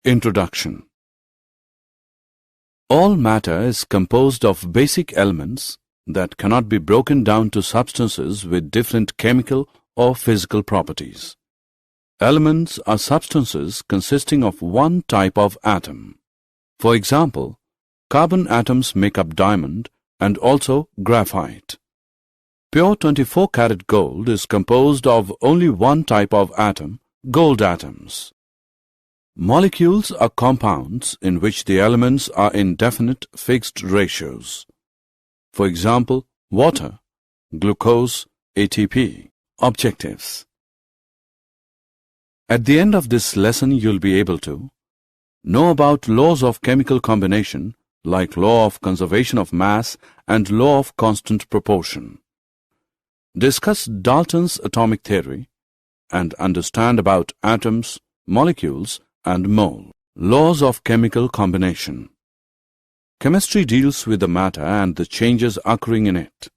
Introduction. All matter is composed of basic elements that cannot be broken down to substances with different chemical or physical properties. Elements are substances consisting of one type of atom. For example, carbon atoms make up diamond and also graphite. Pure 24-karat gold is composed of only one type of atom, gold atoms. Molecules are compounds in which the elements are in definite fixed ratios. For example, water, glucose, ATP. Objectives. At the end of this lesson, you'll be able to know about laws of chemical combination like law of conservation of mass and law of constant proportion. Discuss Dalton's atomic theory and understand about atoms, molecules, and mole. Laws of chemical combination. Chemistry deals with the matter and the changes occurring in it.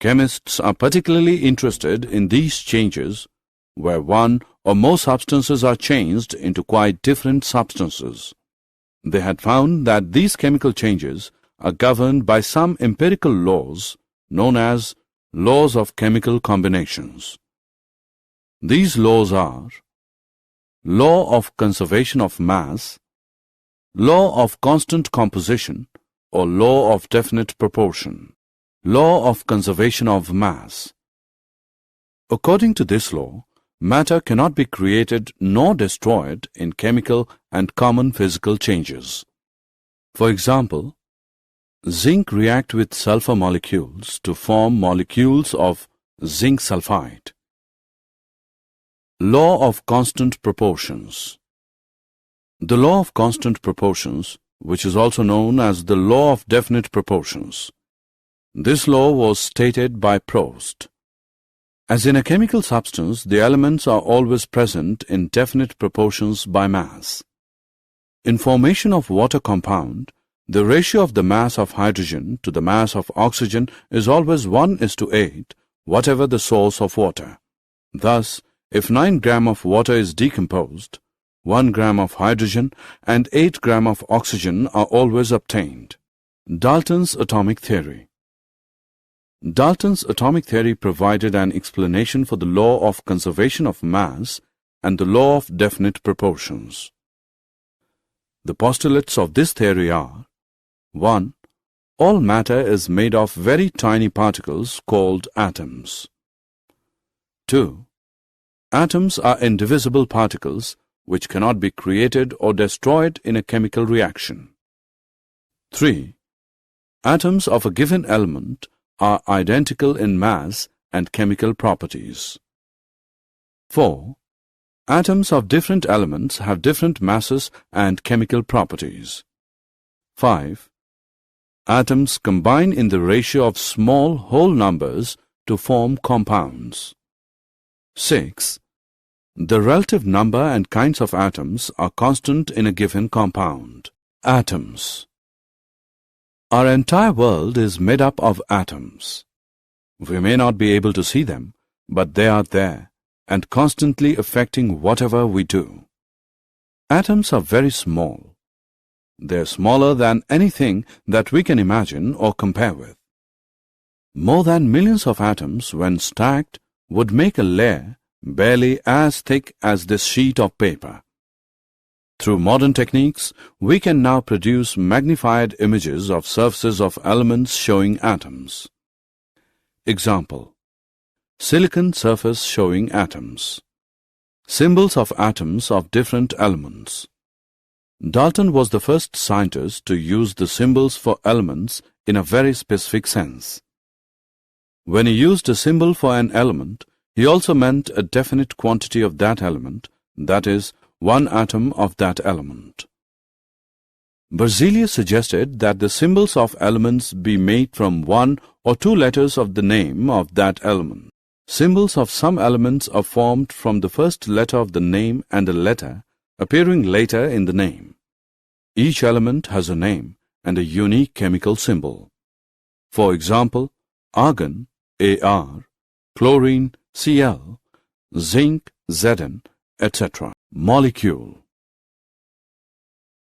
Chemists are particularly interested in these changes where one or more substances are changed into quite different substances. They had found that these chemical changes are governed by some empirical laws known as laws of chemical combinations. These laws are law of conservation of mass, law of constant composition or law of definite proportion, law of conservation of mass. According to this law, matter cannot be created nor destroyed in chemical and common physical changes. For example, zinc reacts with sulfur molecules to form molecules of zinc sulfide. Law of constant proportions. The law of constant proportions, which is also known as the law of definite proportions. This law was stated by Proust. As in a chemical substance, the elements are always present in definite proportions by mass. In formation of water compound, the ratio of the mass of hydrogen to the mass of oxygen is always 1:8, whatever the source of water. Thus, if 9 grams of water is decomposed, 1 gram of hydrogen and 8 grams of oxygen are always obtained. Dalton's atomic theory. Dalton's atomic theory provided an explanation for the law of conservation of mass and the law of definite proportions. The postulates of this theory are: 1. All matter is made of very tiny particles called atoms. 2. Atoms are indivisible particles which cannot be created or destroyed in a chemical reaction. 3. Atoms of a given element are identical in mass and chemical properties. 4. Atoms of different elements have different masses and chemical properties. 5. Atoms combine in the ratio of small whole numbers to form compounds. 6. The relative number and kinds of atoms are constant in a given compound. Atoms. Our entire world is made up of atoms. We may not be able to see them, but they are there and constantly affecting whatever we do. Atoms are very small. They are smaller than anything that we can imagine or compare with. More than millions of atoms, when stacked, would make a layer barely as thick as this sheet of paper. Through modern techniques, we can now produce magnified images of surfaces of elements showing atoms. Example: silicon surface showing atoms. Symbols of atoms of different elements. Dalton was the first scientist to use the symbols for elements in a very specific sense. When he used a symbol for an element, he also meant a definite quantity of that element, that is, one atom of that element. Berzelius suggested that the symbols of elements be made from 1 or 2 letters of the name of that element. Symbols of some elements are formed from the first letter of the name and a letter appearing later in the name. Each element has a name and a unique chemical symbol. For example, argon, Ar, chlorine, Cl, zinc, Zn, etc. Molecule.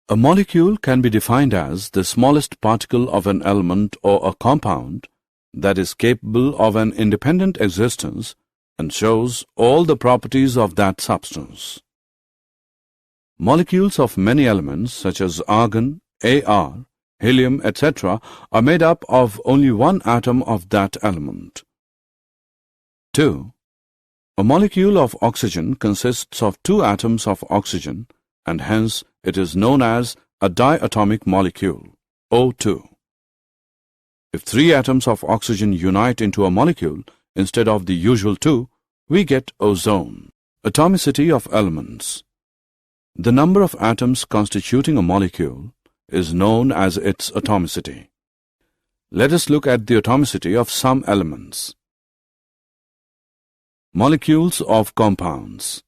A molecule can be defined as the smallest particle of an element or a compound that is capable of an independent existence and shows all the properties of that substance. Molecules of many elements such as argon, Ar, helium, etc. are made up of only one atom of that element. 2. A molecule of oxygen consists of two atoms of oxygen and hence it is known as a diatomic molecule, O2. If three atoms of oxygen unite into a molecule instead of the usual two, we get ozone. Atomicity of elements. The number of atoms constituting a molecule is known as its atomicity. Let us look at the atomicity of some elements. Molecules of compounds.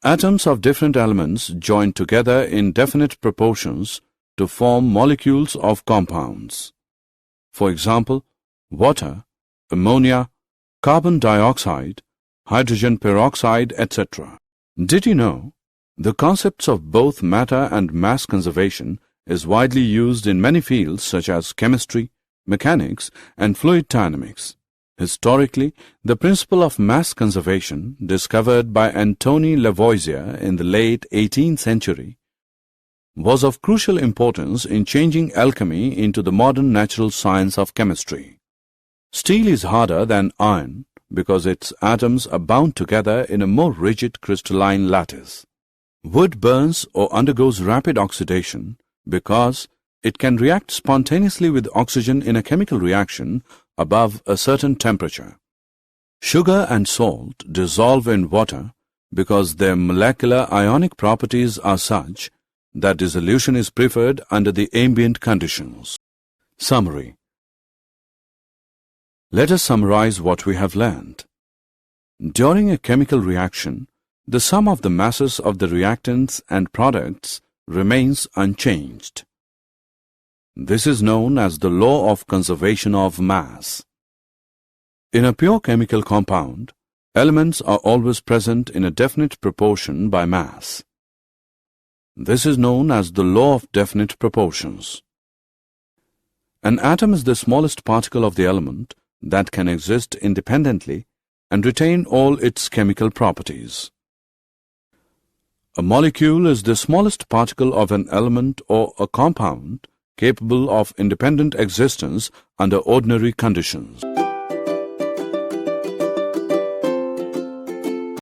Atoms of different elements join together in definite proportions to form molecules of compounds. For example, water, ammonia, carbon dioxide, hydrogen peroxide, etc. Did you know? The concepts of both matter and mass conservation is widely used in many fields such as chemistry, mechanics, and fluid dynamics. Historically, the principle of mass conservation, discovered by Antoine Lavoisier in the late 18th century, was of crucial importance in changing alchemy into the modern natural science of chemistry. Steel is harder than iron because its atoms are bound together in a more rigid crystalline lattice. Wood burns or undergoes rapid oxidation because it can react spontaneously with oxygen in a chemical reaction above a certain temperature. Sugar and salt dissolve in water because their molecular ionic properties are such that dissolution is preferred under the ambient conditions. Summary. Let us summarize what we have learned. During a chemical reaction, the sum of the masses of the reactants and products remains unchanged. This is known as the law of conservation of mass. In a pure chemical compound, elements are always present in a definite proportion by mass. This is known as the law of definite proportions. An atom is the smallest particle of the element that can exist independently and retain all its chemical properties. A molecule is the smallest particle of an element or a compound capable of independent existence under ordinary conditions.